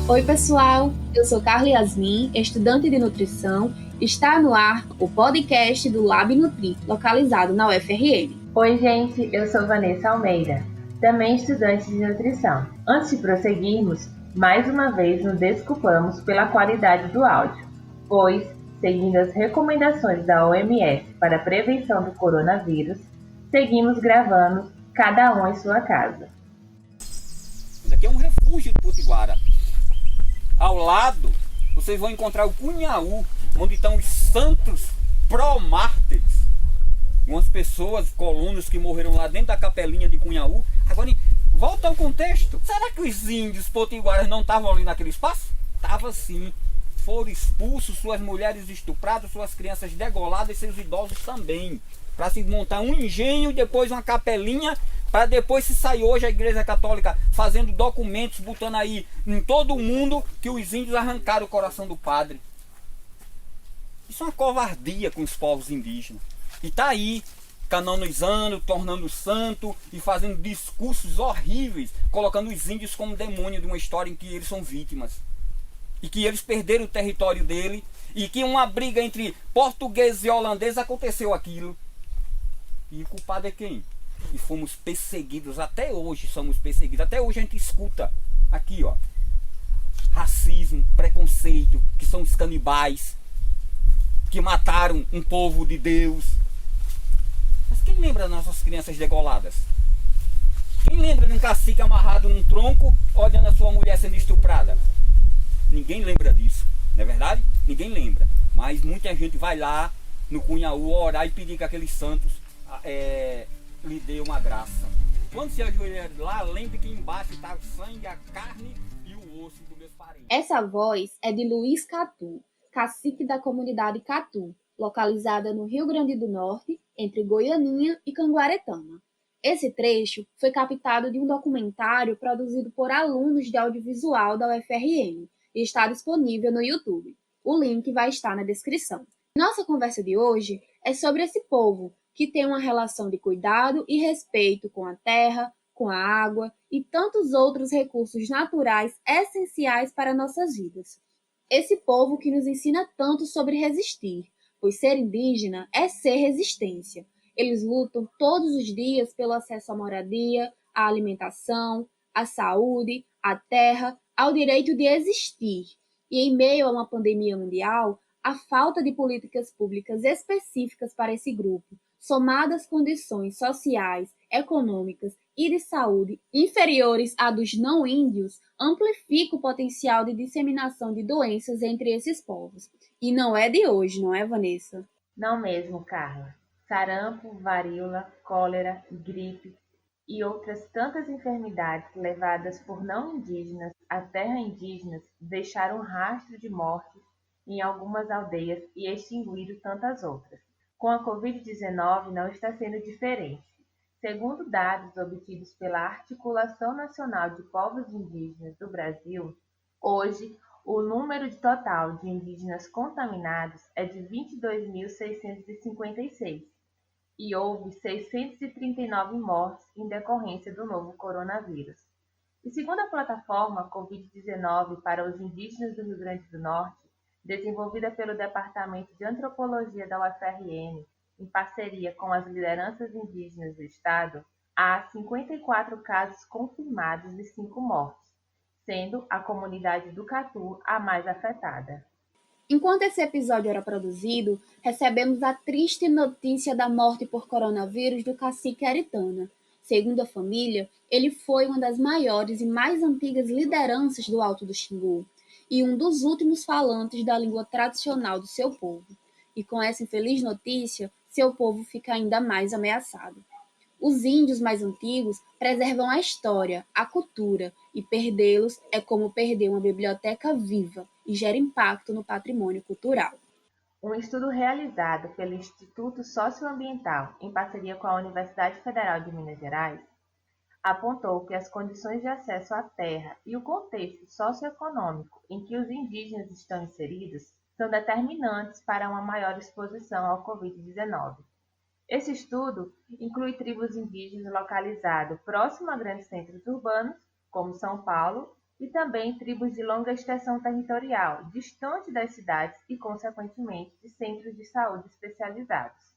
Oi, pessoal! Eu sou Carla Yasmin, estudante de nutrição. Está no ar o podcast do Lab Nutri, localizado na UFRN. Oi, gente! Eu sou Vanessa Almeida, também estudante de nutrição. Antes de prosseguirmos, mais uma vez nos desculpamos pela qualidade do áudio, pois, seguindo as recomendações da OMS para a prevenção do coronavírus, seguimos gravando cada um em sua casa. Isso aqui é um refúgio do Potiguara. Ao lado, vocês vão encontrar o Cunhaú, onde estão os santos pró-mártires. Umas pessoas, colunas que morreram lá dentro da capelinha de Cunhaú. Agora, volta ao contexto. Será que os índios potiguaras não estavam ali naquele espaço? Estavam sim. Foram expulsos, suas mulheres estupradas, suas crianças degoladas e seus idosos também. Para se montar um engenho, depois uma capelinha, para depois se sair hoje a Igreja Católica fazendo documentos, botando aí em todo o mundo que os índios arrancaram o coração do padre. Isso é uma covardia com os povos indígenas. E tá aí, canonizando, tornando santo e fazendo discursos horríveis, colocando os índios como demônio de uma história em que eles são vítimas. E que eles perderam o território dele, e que uma briga entre portugueses e holandeses aconteceu aquilo. E o culpado é quem? E fomos perseguidos, até hoje somos perseguidos, até hoje a gente escuta aqui, ó, racismo, preconceito, que são os canibais, que mataram um povo de Deus. Mas quem lembra das nossas crianças degoladas? Quem lembra de um cacique amarrado num tronco, olhando a sua mulher sendo estuprada? Ninguém lembra disso, não é verdade? Ninguém lembra, mas muita gente vai lá no Cunhaú orar e pedir que aqueles santos lhe dê uma graça. Quando se ajoelhar lá, lembre que embaixo está o sangue, a carne e o osso dos meus parentes. Essa voz é de Luiz Catu, cacique da comunidade Catu, localizada no Rio Grande do Norte, entre Goianinha e Canguaretama. Esse trecho foi captado de um documentário produzido por alunos de audiovisual da UFRN e está disponível no YouTube. O link vai estar na descrição. Nossa conversa de hoje é sobre esse povo que tem uma relação de cuidado e respeito com a terra, com a água e tantos outros recursos naturais essenciais para nossas vidas. Esse povo que nos ensina tanto sobre resistir, pois ser indígena é ser resistência. Eles lutam todos os dias pelo acesso à moradia, à alimentação, à saúde, à terra, ao direito de existir. E em meio a uma pandemia mundial, a falta de políticas públicas específicas para esse grupo, somadas condições sociais, econômicas e de saúde inferiores à dos não índios, amplifica o potencial de disseminação de doenças entre esses povos. E não é de hoje, não é, Vanessa? Não mesmo, Carla. Sarampo, varíola, cólera, gripe e outras tantas enfermidades levadas por não indígenas a terra indígenas deixaram rastro de mortes em algumas aldeias e extinguiram tantas outras. Com a Covid-19 não está sendo diferente. Segundo dados obtidos pela Articulação Nacional de Povos Indígenas do Brasil, hoje o número total de indígenas contaminados é de 22.656 e houve 639 mortes em decorrência do novo coronavírus. E segundo a plataforma Covid-19 para os indígenas do Rio Grande do Norte, desenvolvida pelo Departamento de Antropologia da UFRN, em parceria com as lideranças indígenas do estado, há 54 casos confirmados e 5 mortes, sendo a comunidade do Catu a mais afetada. Enquanto esse episódio era produzido, recebemos a triste notícia da morte por coronavírus do cacique Aritana. Segundo a família, ele foi uma das maiores e mais antigas lideranças do Alto do Xingu e um dos últimos falantes da língua tradicional do seu povo. E com essa infeliz notícia, seu povo fica ainda mais ameaçado. Os índios mais antigos preservam a história, a cultura, e perdê-los é como perder uma biblioteca viva e gera impacto no patrimônio cultural. Um estudo realizado pelo Instituto Socioambiental, em parceria com a Universidade Federal de Minas Gerais, apontou que as condições de acesso à terra e o contexto socioeconômico em que os indígenas estão inseridos são determinantes para uma maior exposição ao Covid-19. Esse estudo inclui tribos indígenas localizadas próximo a grandes centros urbanos, como São Paulo e também tribos de longa extensão territorial, distante das cidades e, consequentemente, de centros de saúde especializados.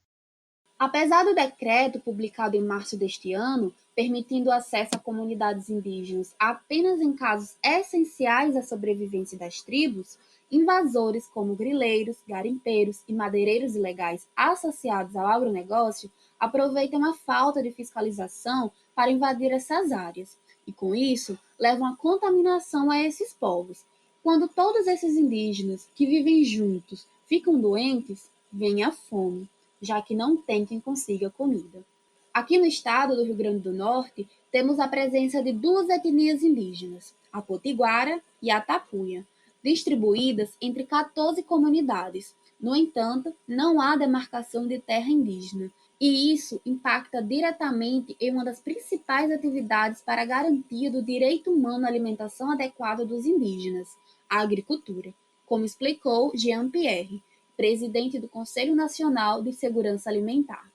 Apesar do decreto publicado em março deste ano, permitindo acesso a comunidades indígenas apenas em casos essenciais à sobrevivência das tribos, invasores como grileiros, garimpeiros e madeireiros ilegais associados ao agronegócio aproveitam a falta de fiscalização para invadir essas áreas e, com isso, levam à contaminação a esses povos. Quando todos esses indígenas que vivem juntos ficam doentes, vem a fome, já que não tem quem consiga comida. Aqui no estado do Rio Grande do Norte, temos a presença de duas etnias indígenas, a Potiguara e a Tapuia, distribuídas entre 14 comunidades. No entanto, não há demarcação de terra indígena, e isso impacta diretamente em uma das principais atividades para a garantia do direito humano à alimentação adequada dos indígenas, a agricultura, como explicou Jean-Pierre, presidente do Conselho Nacional de Segurança Alimentar.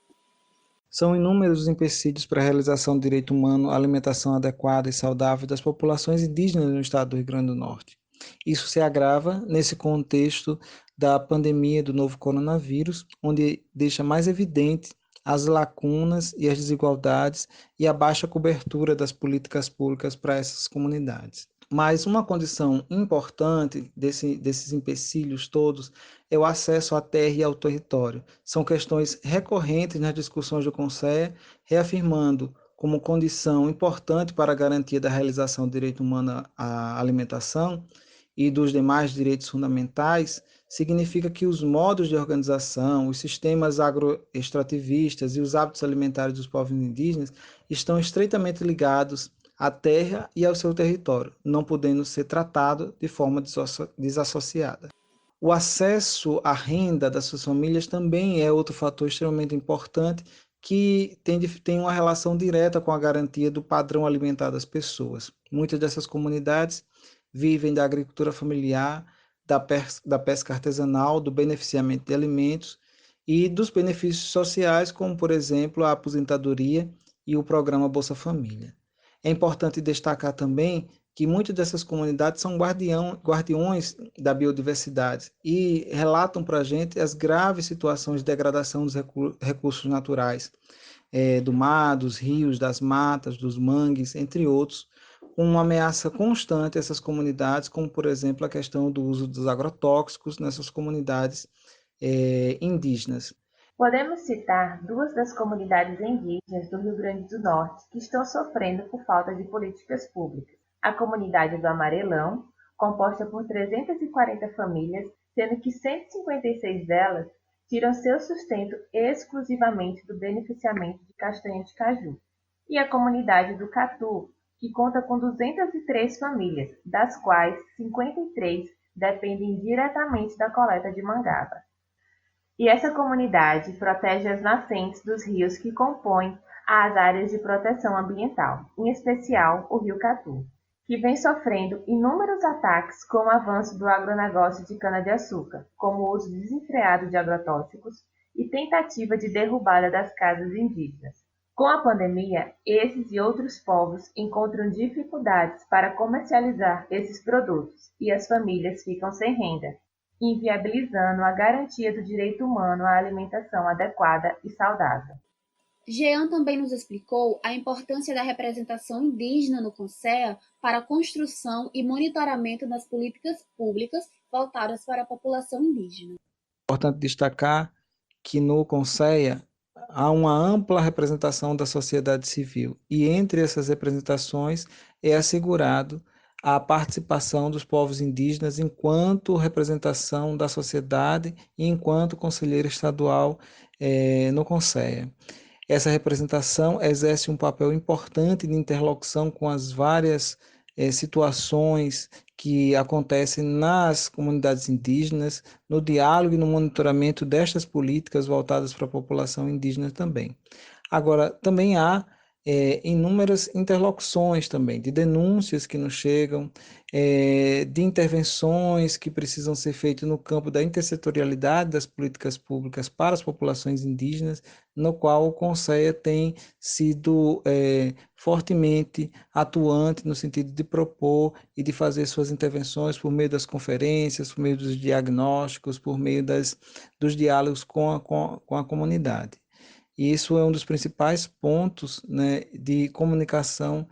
São inúmeros os empecilhos para a realização do direito humano à alimentação adequada e saudável das populações indígenas no estado do Rio Grande do Norte. Isso se agrava nesse contexto da pandemia do novo coronavírus, onde deixa mais evidente as lacunas e as desigualdades e a baixa cobertura das políticas públicas para essas comunidades. Mas uma condição importante desses empecilhos todos é o acesso à terra e ao território. São questões recorrentes nas discussões do Conselho, reafirmando como condição importante para a garantia da realização do direito humano à alimentação e dos demais direitos fundamentais, significa que os modos de organização, os sistemas agroextrativistas e os hábitos alimentares dos povos indígenas estão estreitamente ligados à terra e ao seu território, não podendo ser tratado de forma desassociada. O acesso à renda das suas famílias também é outro fator extremamente importante que tem uma relação direta com a garantia do padrão alimentar das pessoas. Muitas dessas comunidades vivem da agricultura familiar, da pesca artesanal, do beneficiamento de alimentos e dos benefícios sociais, como, por exemplo, a aposentadoria e o programa Bolsa Família. É importante destacar também que muitas dessas comunidades são guardiões da biodiversidade e relatam para a gente as graves situações de degradação dos recursos naturais, do mar, dos rios, das matas, dos mangues, entre outros, com uma ameaça constante a essas comunidades, como, por exemplo, a questão do uso dos agrotóxicos nessas comunidades indígenas. Podemos citar duas das comunidades indígenas do Rio Grande do Norte que estão sofrendo por falta de políticas públicas. A comunidade do Amarelão, composta por 340 famílias, sendo que 156 delas tiram seu sustento exclusivamente do beneficiamento de castanha de caju. E a comunidade do Catu, que conta com 203 famílias, das quais 53 dependem diretamente da coleta de mangaba. E essa comunidade protege as nascentes dos rios que compõem as áreas de proteção ambiental, em especial o rio Catu, que vem sofrendo inúmeros ataques com o avanço do agronegócio de cana-de-açúcar, como o uso desenfreado de agrotóxicos e tentativa de derrubada das casas indígenas. Com a pandemia, esses e outros povos encontram dificuldades para comercializar esses produtos e as famílias ficam sem renda, inviabilizando a garantia do direito humano à alimentação adequada e saudável. Jean também nos explicou a importância da representação indígena no Conselho para a construção e monitoramento das políticas públicas voltadas para a população indígena. É importante destacar que no Conselho há uma ampla representação da sociedade civil e entre essas representações é assegurado a participação dos povos indígenas enquanto representação da sociedade e enquanto conselheiro estadual no Conselho. Essa representação exerce um papel importante de interlocução com as várias situações que acontecem nas comunidades indígenas, no diálogo e no monitoramento destas políticas voltadas para a população indígena também. Agora, também há inúmeras interlocuções também, de denúncias que nos chegam, de intervenções que precisam ser feitas no campo da intersetorialidade das políticas públicas para as populações indígenas, no qual o Conceia tem sido fortemente atuante no sentido de propor e de fazer suas intervenções por meio das conferências, por meio dos diagnósticos, por meio dos diálogos com a comunidade. E isso é um dos principais pontos, né, de comunicação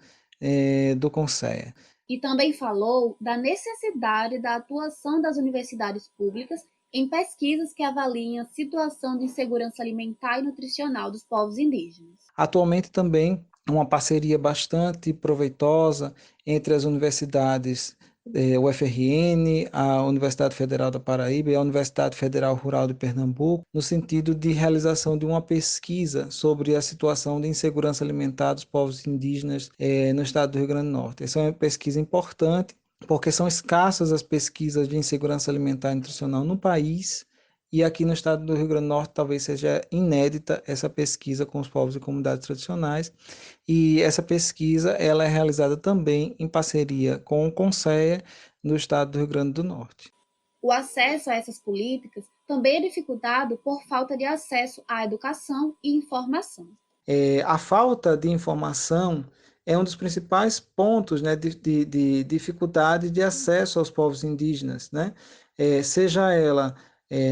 do Conceia. E também falou da necessidade da atuação das universidades públicas em pesquisas que avaliem a situação de insegurança alimentar e nutricional dos povos indígenas. Atualmente também uma parceria bastante proveitosa entre as universidades UFRN, a Universidade Federal da Paraíba e a Universidade Federal Rural de Pernambuco, no sentido de realização de uma pesquisa sobre a situação de insegurança alimentar dos povos indígenas no estado do Rio Grande do Norte. Essa é uma pesquisa importante, porque são escassas as pesquisas de insegurança alimentar e nutricional no país, e aqui no estado do Rio Grande do Norte talvez seja inédita essa pesquisa com os povos e comunidades tradicionais, e essa pesquisa ela é realizada também em parceria com o Conceia no estado do Rio Grande do Norte. O acesso a essas políticas também é dificultado por falta de acesso à educação e informação. A falta de informação é um dos principais pontos, né, de dificuldade de acesso aos povos indígenas, né? Seja ela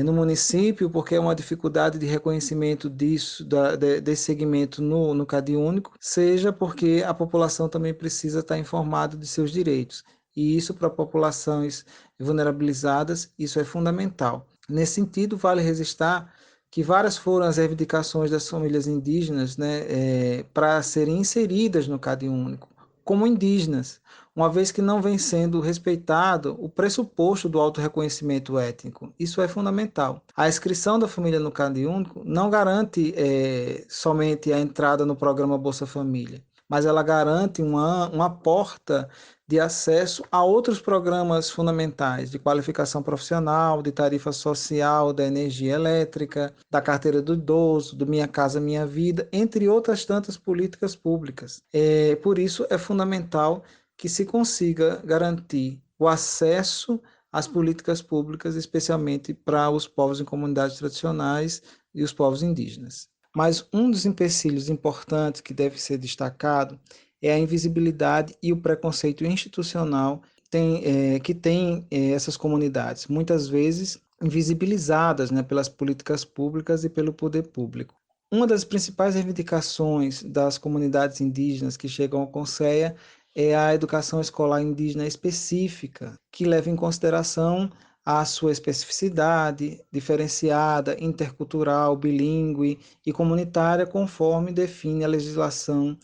no município, porque é uma dificuldade de reconhecimento desse segmento no CadÚnico, seja porque a população também precisa estar informada de seus direitos. E isso, para populações vulnerabilizadas, isso é fundamental. Nesse sentido, vale registrar que várias foram as reivindicações das famílias indígenas, né, para serem inseridas no CadÚnico, como indígenas, uma vez que não vem sendo respeitado o pressuposto do autorreconhecimento étnico. Isso é fundamental. A inscrição da família no CadÚnico não garante somente a entrada no programa Bolsa Família, mas ela garante uma porta de acesso a outros programas fundamentais de qualificação profissional, de tarifa social, da energia elétrica, da carteira do idoso, do Minha Casa Minha Vida, entre outras tantas políticas públicas. Por isso é fundamental que se consiga garantir o acesso às políticas públicas, especialmente para os povos em comunidades tradicionais e os povos indígenas. Mas um dos empecilhos importantes que deve ser destacado é a invisibilidade e o preconceito institucional que tem essas comunidades, muitas vezes invisibilizadas, né, pelas políticas públicas e pelo poder público. Uma das principais reivindicações das comunidades indígenas que chegam ao Conceia é a educação escolar indígena específica, que leva em consideração a sua especificidade, diferenciada, intercultural, bilíngue e comunitária, conforme define a legislação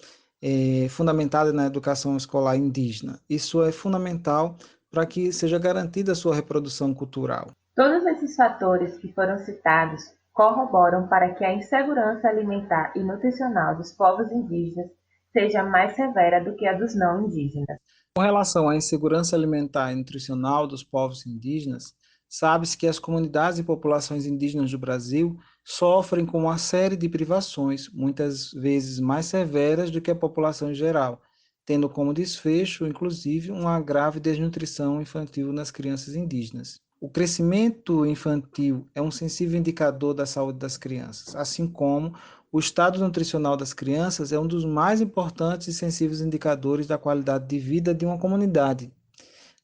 fundamentada na educação escolar indígena. Isso é fundamental para que seja garantida a sua reprodução cultural. Todos esses fatores que foram citados corroboram para que a insegurança alimentar e nutricional dos povos indígenas seja mais severa do que a dos não indígenas. Com relação à insegurança alimentar e nutricional dos povos indígenas, sabe-se que as comunidades e populações indígenas do Brasil sofrem com uma série de privações, muitas vezes mais severas do que a população em geral, tendo como desfecho, inclusive, uma grave desnutrição infantil nas crianças indígenas. O crescimento infantil é um sensível indicador da saúde das crianças, assim como o estado nutricional das crianças é um dos mais importantes e sensíveis indicadores da qualidade de vida de uma comunidade.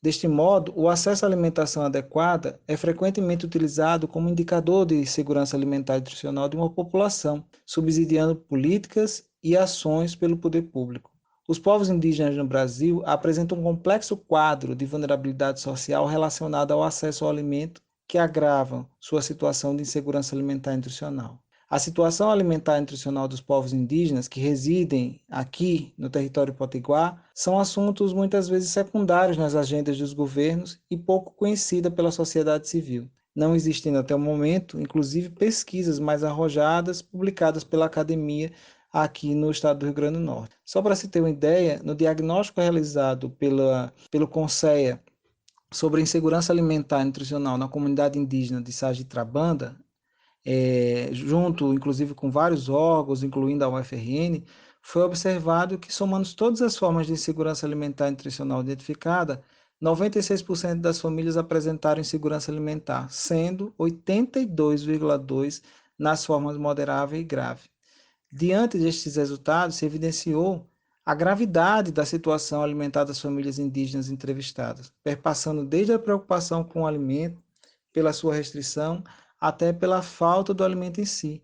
Deste modo, o acesso à alimentação adequada é frequentemente utilizado como indicador de segurança alimentar e nutricional de uma população, subsidiando políticas e ações pelo poder público. Os povos indígenas no Brasil apresentam um complexo quadro de vulnerabilidade social relacionado ao acesso ao alimento que agravam sua situação de insegurança alimentar e nutricional. A situação alimentar e nutricional dos povos indígenas que residem aqui no território potiguar são assuntos muitas vezes secundários nas agendas dos governos e pouco conhecida pela sociedade civil, não existindo até o momento, inclusive, pesquisas mais arrojadas publicadas pela academia aqui no estado do Rio Grande do Norte. Só para se ter uma ideia, no diagnóstico realizado pelo Conceia sobre insegurança alimentar e nutricional na comunidade indígena de Sagitrabanda, junto, inclusive, com vários órgãos, incluindo a UFRN, foi observado que, somando todas as formas de insegurança alimentar e nutricional identificada, 96% das famílias apresentaram insegurança alimentar, sendo 82,2% nas formas moderada e grave. Diante destes resultados, se evidenciou a gravidade da situação alimentar das famílias indígenas entrevistadas, perpassando desde a preocupação com o alimento, pela sua restrição, até pela falta do alimento em si.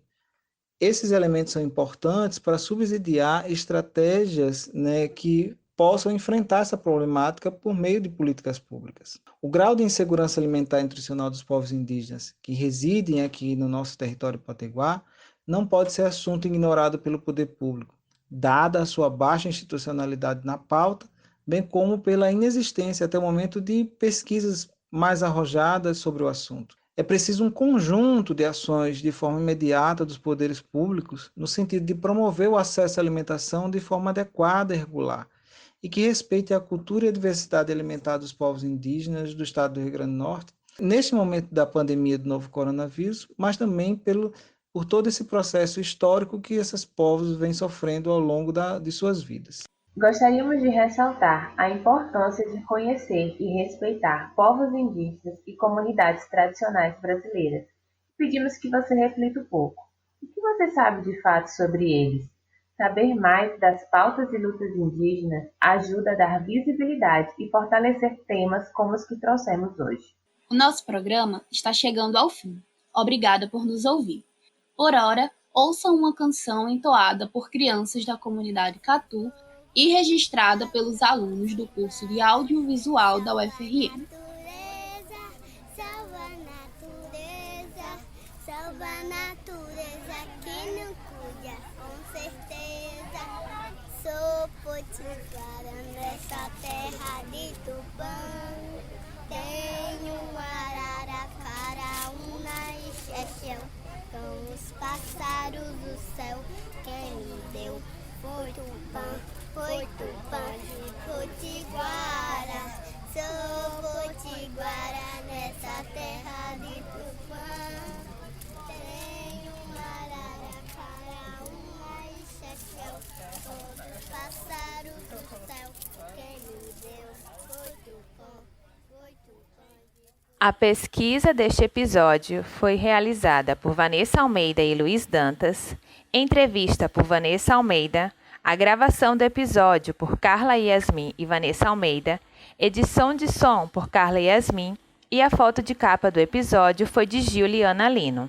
Esses elementos são importantes para subsidiar estratégias, que possam enfrentar essa problemática por meio de políticas públicas. O grau de insegurança alimentar e nutricional dos povos indígenas que residem aqui no nosso território potiguar não pode ser assunto ignorado pelo poder público, dada a sua baixa institucionalidade na pauta, bem como pela inexistência até o momento de pesquisas mais arrojadas sobre o assunto. É preciso um conjunto de ações de forma imediata dos poderes públicos, no sentido de promover o acesso à alimentação de forma adequada e regular, e que respeite a cultura e a diversidade alimentar dos povos indígenas do estado do Rio Grande do Norte, neste momento da pandemia do novo coronavírus, mas também por todo esse processo histórico que esses povos vêm sofrendo ao longo de suas vidas. Gostaríamos de ressaltar a importância de conhecer e respeitar povos indígenas e comunidades tradicionais brasileiras. Pedimos que você reflita um pouco. O que você sabe de fato sobre eles? Saber mais das pautas e lutas indígenas ajuda a dar visibilidade e fortalecer temas como os que trouxemos hoje. O nosso programa está chegando ao fim. Obrigada por nos ouvir. Por ora, ouçam uma canção entoada por crianças da comunidade Catu e registrada pelos alunos do curso de Audiovisual da UFRN. Salva a natureza que não cuida, com certeza. Sou potiguara nessa terra de Tupã. Tenho arara, caraúna e xexéu. Com os pássaros do céu, quem me deu foi Tupã de Potiguara. Sou potiguara nessa terra de Tupã. Tenho arara, caraúna e xexéu. Com os pássaros do céu, quem me deu foi Tupã. A pesquisa deste episódio foi realizada por Vanessa Almeida e Luiz Dantas, entrevista por Vanessa Almeida, a gravação do episódio por Carla Yasmin e Vanessa Almeida, edição de som por Carla Yasmin e a foto de capa do episódio foi de Juliana Lino.